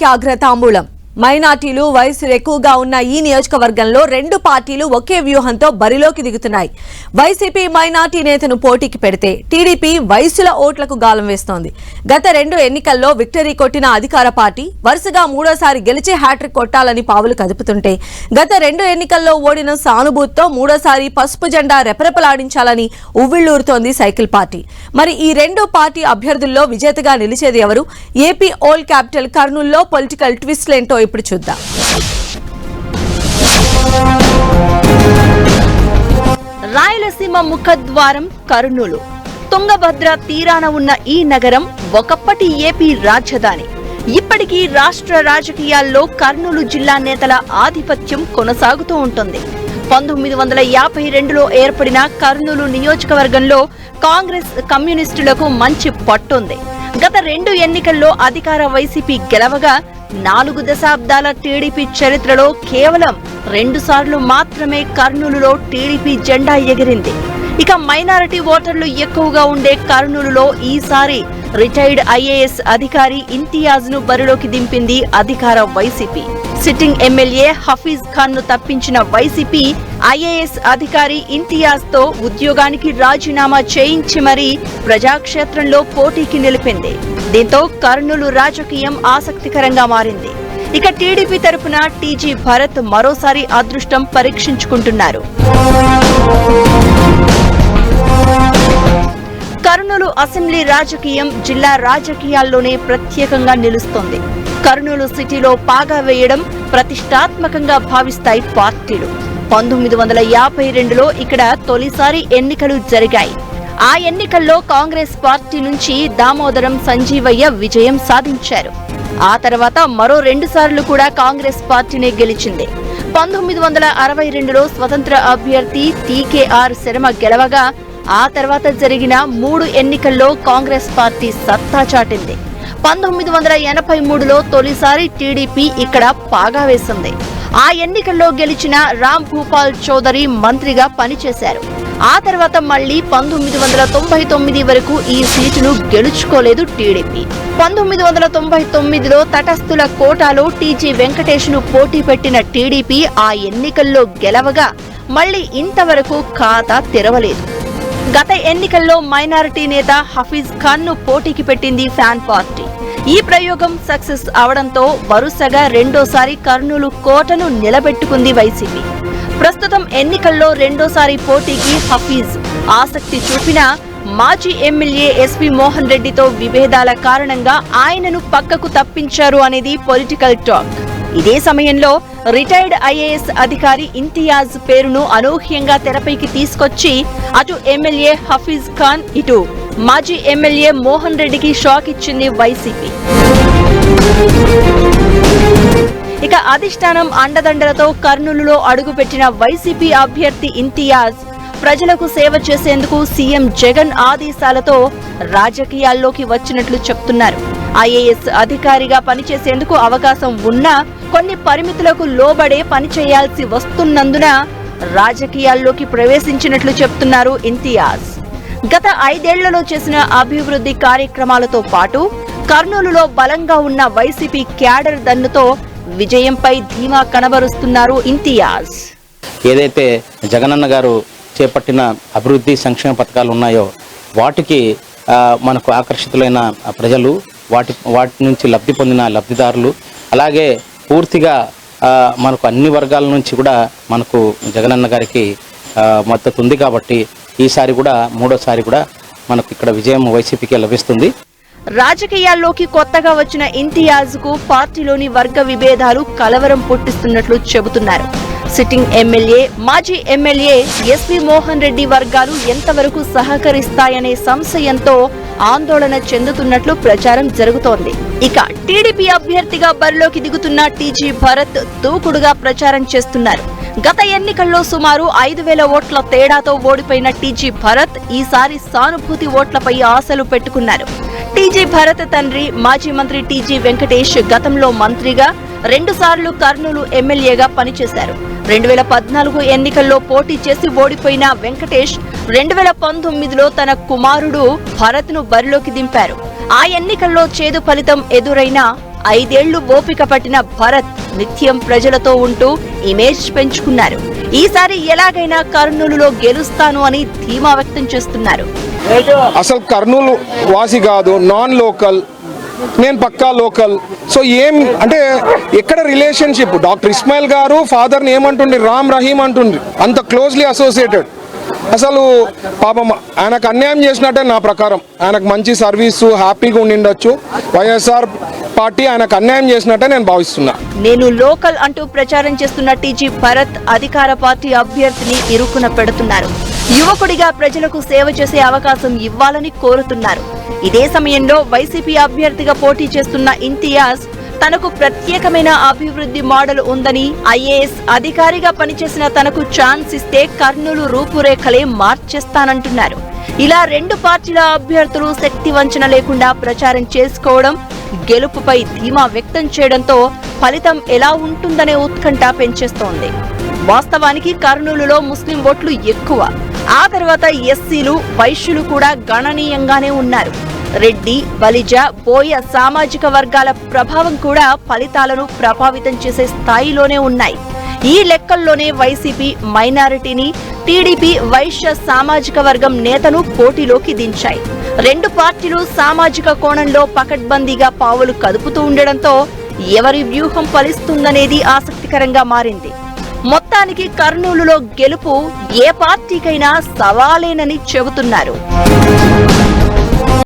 అగ్రతాంబూలం మైనార్టీలు వయసులు ఎక్కువగా ఉన్న ఈ నియోజకవర్గంలో రెండు పార్టీలు ఒకే వ్యూహంతో బరిలోకి దిగుతున్నాయి. వైసీపీ మైనార్టీ నేతను పోటీకి పెడితే టీడీపీ వయసుల ఓట్లకు గాలం వేస్తోంది. గత రెండు ఎన్నికల్లో విక్టరీ కొట్టిన అధికార పార్టీ వరుసగా మూడోసారి గెలిచి హ్యాట్రిక్ కొట్టాలని పావులు కదుపుతుంటే గత రెండు ఎన్నికల్లో ఓడిన సానుభూతితో మూడోసారి పసుపు జెండా రెపరెపలాడించాలని ఉవ్విళ్లూరుతోంది సైకిల్ పార్టీ. మరి ఈ రెండు పార్టీ అభ్యర్థుల్లో విజేతగా నిలిచేది ఎవరు? ఏపీ ఓల్డ్ క్యాపిటల్ కర్నూలులో పొలిటికల్ ట్విస్ట్లేంటో ఇప్పుడు చూద్దాం. రాయలసీమ ముఖద్వారం కర్నూలు. తుంగభద్ర తీరాన ఉన్న ఈ నగరం ఒకప్పటి ఏపీ రాజధాని. ఇప్పటికీ రాష్ట్ర రాజకీయాల్లో కర్నూలు జిల్లా నేతల ఆధిపత్యం కొనసాగుతూ ఉంటుంది. 1952లో ఏర్పడిన కర్నూలు నియోజకవర్గంలో కాంగ్రెస్ కమ్యూనిస్టులకు మంచి పట్టుంది. గత రెండు ఎన్నికల్లో అధికార వైసీపీ గెలవగా 4 దశాబ్దాల టీడీపీ చరిత్రలో కేవలం 2 సార్లు మాత్రమే కర్నూలులో టీడీపీ జెండా ఎగిరింది. ఇక మైనారిటీ ఓటర్లు ఎక్కువగా ఉండే కర్నూలులో ఈసారి రిటైర్డ్ ఐఏఎస్ అధికారి ఇంతియాజ్ ను బరిలోకి దింపింది అధికార వైసీపీ. సిట్టింగ్ ఎమ్మెల్యే హఫీజ్ ఖాన్ ను తప్పించిన వైసీపీ ఐఏఎస్ అధికారి ఇంతియాజ్ తో ఉద్యోగానికి రాజీనామా చేయించి మరీ ప్రజాక్షేత్రంలో పోటీకి నిలిపింది. దీంతో కర్నూలు రాజకీయం ఆసక్తికరంగా మారింది. ఇక టీడీపీ తరపున టీజీ భరత్ మరోసారి అదృష్టం పరీక్షించుకుంటున్నారు. కర్నూలు అసెంబ్లీ రాజకీయం జిల్లా రాజకీయాల్లోనే ప్రత్యేకంగా నిలుస్తోంది. కర్నూలు సిటీలో పాగా వేయడం ప్రతిష్టాత్మకంగా భావిస్తాయి పార్టీలు. 1952లో ఇక్కడ తొలిసారి ఎన్నికలు జరిగాయి. ఆ ఎన్నికల్లో కాంగ్రెస్ పార్టీ నుంచి దామోదరం సంజీవయ్య విజయం సాధించారు. ఆ తర్వాత మరో 2 సార్లు కూడా కాంగ్రెస్ పార్టీనే గెలిచింది. 1962లో స్వతంత్ర అభ్యర్థి టీకేఆర్ శర్మ గెలవగా ఆ తర్వాత జరిగిన 3 ఎన్నికల్లో కాంగ్రెస్ పార్టీ సత్తా చాటింది. 1983లో తొలిసారి టీడీపీ ఇక్కడ పాగా వేసింది. ఆ ఎన్నికల్లో గెలిచిన రామ్ భూపాల్ చౌదరి మంత్రిగా పనిచేశారు. ఆ తర్వాత మళ్లీ 1999 వరకు ఈ సీటును గెలుచుకోలేదు టీడీపీ. 1999లో తటస్థుల కోటాలో టీజీ వెంకటేష్ ను పోటీ పెట్టిన టీడీపీ ఆ ఎన్నికల్లో గెలవగా మళ్లీ ఇంతవరకు ఖాతా తెరవలేదు. గత ఎన్నికల్లో మైనారిటీ నేత హఫీజ్ ఖాన్ ను పోటీకి పెట్టింది ఫ్యాన్ పార్టీ. ఈ ప్రయోగం సక్సెస్ అవడంతో వరుసగా రెండోసారి కర్నూలు కోటను నిలబెట్టుకుంది వైసీపీ. ప్రస్తుతం ఎన్నికల్లో రెండోసారి పోటీకి హఫీజ్ ఆసక్తి చూపినా మాజీ ఎమ్మెల్యే ఎస్పీ మోహన్ రెడ్డితో విభేదాల కారణంగా ఆయనను పక్కకు తప్పించారు అనేది పొలిటికల్ టాక్. ఇదే సమయంలో రిటైర్డ్ ఐఏఎస్ అధికారి ఇంతియాజ్ పేరును అనూహ్యంగా తెరపైకి తీసుకొచ్చి అటు ఎమ్మెల్యే హఫీజ్ ఖాన్ ఇటు మాజీ ఎమ్మెల్యే మోహన్ రెడ్డికి షాక్ ఇచ్చింది వైసీపీ. ఇక అధిష్టానం అండదండలతో కర్నూలులో అడుగుపెట్టిన వైసీపీ అభ్యర్థి ఇంతియాజ్ ప్రజలకు సేవ చేసేందుకు సీఎం జగన్ ఆదేశాలతో రాజకీయాల్లోకి వచ్చినట్లు చెప్తున్నారు. ఐఏఎస్ అధికారిగా పనిచేసేందుకు అవకాశం ఉన్నా కొన్ని పరిమితులకు లోబడే పనిచేయాల్సి వస్తున్నందున రాజకీయాల్లోకి ప్రవేశించినట్లు చెప్తున్నారు ఇంతియాజ్. గత 5 ఏళ్లలో చేసిన అభివృద్ధి కార్యక్రమాలతో పాటు కర్నూలులో బలంగా ఉన్న వైసీపీ క్యాడర్ దన్నుతో విజయంపై ధీమా కనబరుస్తున్నారు ఇంతియాజ్. ఏదైతే జగనన్న గారు చేపట్టిన అభివృద్ధి సంక్షేమ పథకాలు ఉన్నాయో వాటికి మనకు ఆకర్షితులైన ప్రజలు, వాటి నుంచి లబ్ధి పొందిన లబ్ధిదారులు, అలాగే పూర్తిగా మనకు అన్ని వర్గాల నుంచి కూడా మనకు జగనన్న గారికి మద్దతు ఉంది. కాబట్టి ఈసారి కూడా మూడోసారి కూడా మనకు ఇక్కడ విజయం వైసీపీకి లభిస్తుంది. రాజకీయాల్లోకి కొత్తగా వచ్చిన ఇంతియాజ్ కు పార్టీలోని వర్గ విభేదాలు కలవరం పుట్టిస్తున్నట్లు చెబుతున్నారు. సిట్టింగ్ ఎమ్మెల్యే, మాజీ ఎమ్మెల్యే ఎస్పీ మోహన్ రెడ్డి వర్గాలు ఎంతవరకు సహకరిస్తాయనే సంశయంతో ఆందోళన చెందుతున్నట్లు ప్రచారం జరుగుతోంది. ఇక టీడీపీ అభ్యర్థిగా బరిలోకి దిగుతున్న టీజీ భరత్ దూకుడుగా ప్రచారం చేస్తున్నారు. గత ఎన్నికల్లో సుమారు 5,000 ఓట్ల తేడాతో ఓడిపోయిన టీజీ భరత్ ఈసారి సానుభూతి ఓట్లపై ఆశలు పెట్టుకున్నారు. టీజీ భరత్ తండ్రి మాజీ మంత్రి టీజీ వెంకటేష్ గతంలో మంత్రిగా 2 సార్లు కర్నూలు ఎమ్మెల్యేగా పనిచేశారు. 2014 ఎన్నికల్లో పోటీ చేసి ఓడిపోయిన వెంకటేష్ 2019లో తన కుమారుడు భరత్ ను బరిలోకి దింపారు. ఆ ఎన్నికల్లో చేదు ఫలితం ఎదురైనా 5 ఏళ్లు ఓపిక పట్టిన భరత్ నిత్యం ప్రజలతో ఉంటూ ఇమేజ్ పెంచుకున్నారు. ఈసారి ఎలాగైనా కర్నూలులో గెలుస్తాను అని ధీమా వ్యక్తం చేస్తున్నారు. అసలు కర్నూలు వాసి కాదు, నాన్ లోకల్, నేను పక్కా లోకల్. సో ఏం అంటే ఎక్కడ రిలేషన్షిప్, డాక్టర్ ఇస్మాయిల్ గారు ఫాదర్ని ఏమంటుండ్రి, రామ్ రహీం అంటుండ్రి, అంత క్లోజ్లీ అసోసియేటెడ్. అసలు పాపం ఆయనకు అన్యాయం చేసినట్టే నా ప్రకారం. ఆయనకు మంచి సర్వీసు, హ్యాపీగా ఉండిండొచ్చు. వైఎస్ఆర్ పార్టీ ఆయనకు అన్యాయం చేసినట్టే నేను భావిస్తున్నా. నేను లోకల్ అంటూ ప్రచారం చేస్తున్న టీజీ భరత్ అధికార పార్టీ అభ్యర్థిని ఇరుకున పెడుతున్నారు. యువకుడిగా ప్రజలకు సేవ చేసే అవకాశం ఇవ్వాలని కోరుతున్నారు. ఇదే సమయంలో వైసీపీ అభ్యర్థిగా పోటీ చేస్తున్న ఇంతియాజ్ తనకు ప్రత్యేకమైన అభివృద్ధి మోడల్ ఉందని, ఐఏఎస్ అధికారిగా పనిచేసిన తనకు ఛాన్స్ ఇస్తే కర్నూలు రూపురేఖలే మార్చేస్తానంటున్నారు. ఇలా 2 పార్టీల అభ్యర్థులు శక్తి వంచన లేకుండా ప్రచారం చేసుకోవడం, గెలుపుపై ధీమా వ్యక్తం చేయడంతో ఫలితం ఎలా ఉంటుందనే ఉత్కంఠ పెంచేస్తోంది. వాస్తవానికి కర్నూలులో ముస్లిం ఓట్లు ఎక్కువ. ఆ తర్వాత ఎస్సీలు, వైశ్యులు కూడా గణనీయంగానే ఉన్నారు. రెడ్డి, బలిజ, బోయ సామాజిక వర్గాల ప్రభావం కూడా ఫలితాలను ప్రభావితం చేసే స్థాయిలోనే ఉన్నాయి. ఈ లెక్కల్లోనే వైసీపీ మైనారిటీని, టీడీపీ వైశ్య సామాజిక వర్గం నేతను పోటీలోకి దించాయి. 2 పార్టీలు సామాజిక కోణంలో పకడ్బందీగా పావులు కదుపుతూ ఉండడంతో ఎవరి వ్యూహం ఫలిస్తుందనేది ఆసక్తికరంగా మారింది. మొత్తానికి కర్నూలులో గెలుపు ఏ పార్టీకైనా సవాలేనని చెబుతున్నారు.